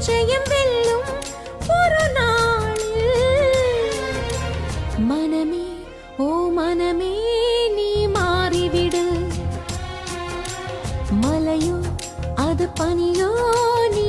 ஜெயம் வெல்லும் ஒரு நாளில் மனமே ஓ மனமே நீ மாறிவிடு மலையோ அது பனியோ நீ